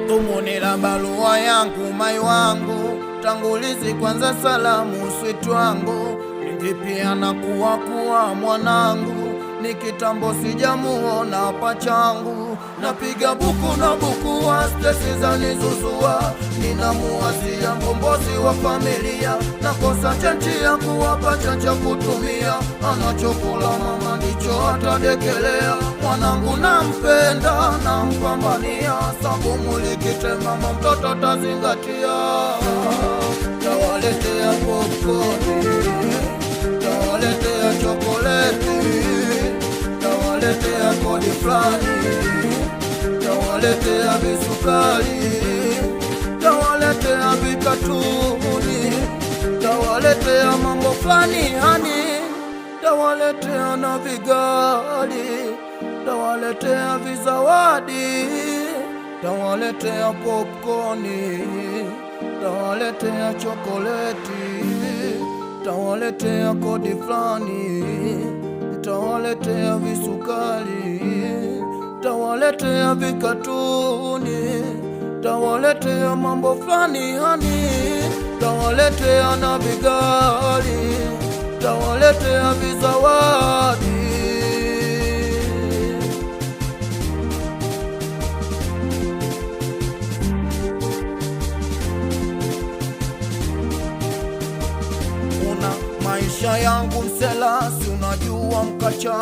Dhumuni la barua yangu mai wangu, tangulizi kwanza salamu sweet wangu. Vipi anakuwa mwanangu, ni kitambo sijamuona pachangu. Napiga buku na buku wa stresi zanizuzua, ninamuwazia mkombozi wa familia. Nakosa chanchi ya kuwapa chancha kutumia, anachokula mama ndicho atadekelea. Mwanangu nampenda nampambania, sabumu likitema mtoto tazingatia. Tawaletea popcorn, tawaletea chokoleti, tawaletea kodi flani, tawaletea bisukari, tawaletea vikatuni, tawaletea mambo flani hani, tawaletea na vigali, tawaletea vizawadi, tawaletea popcorni, tawaletea chokoleti, tawaletea kodi flani, tawaletea visukari, tawaletea vikatuni, tawaletea mambo flani hani, tawaletea na vigali, tawaletea vizawadi. Maisha yangu msela, si unajua mkacha,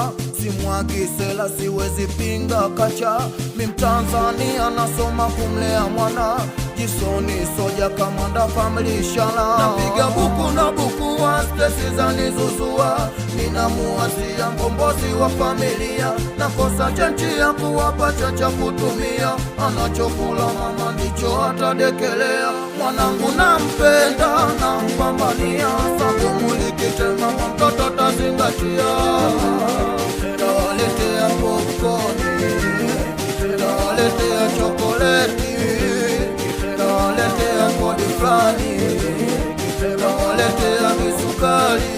simwagi sela, siwezi pinga kacha. Mi Mtanzania nasoma kumlea mwana, jisoni soja kamanda family shala. Napiga buku na buku wa stresi zanizuzua, ninamuwazia mkombozi wa familia. Nakosa chanchi ya kuwapa chacha kutumia, anachokula mama ndicho atadekelea. Mwanangu nampenda nampambania, sabumu likitema mtoto tazingatia. Tawaletea popcorni, tawaletea chokoleti, tawaletea kodi flani, tawaletea visukari,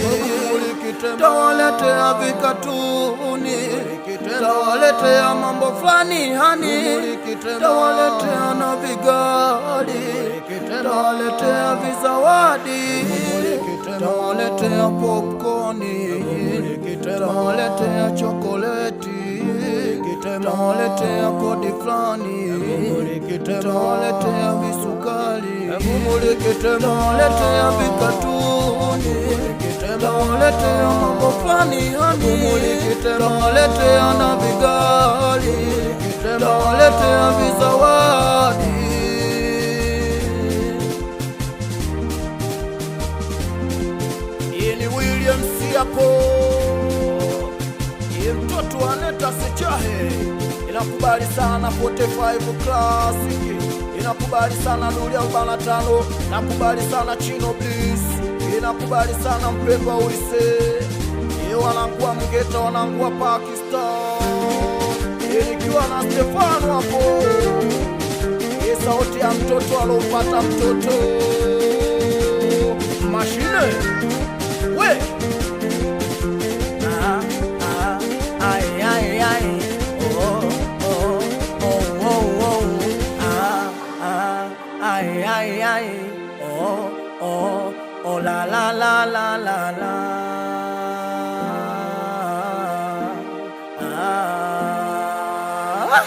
tawaletea vikatuni, tawaletea mambo flani hani, tawaletea na vigali, tawaletea vizawadi, tawaletea popcorni, tawaletea chokoleti, tawaletea kodi flani, tawaletea visukari, tawaletea vikatuni, tawaletea mambo flani hani, tawaletea na vigali, tawaletea vizawadi. Ini William Siapo, ye mtoto aneta sechahe, inakubali sana 45 classic, inakubali sana Lulia 45, inakubali sana Chino Bliss, inakubali sana Mpemba Ulise, ye wanangua Mgeta wanangua Pakistan, ye nikiwa na Stefano hapo, ye sauti ya mtoto alopata mtoto mashine we. Ay ay ay, oh oh oh oh oh, ay ay ay, oh oh oh, la la la la la la, ah.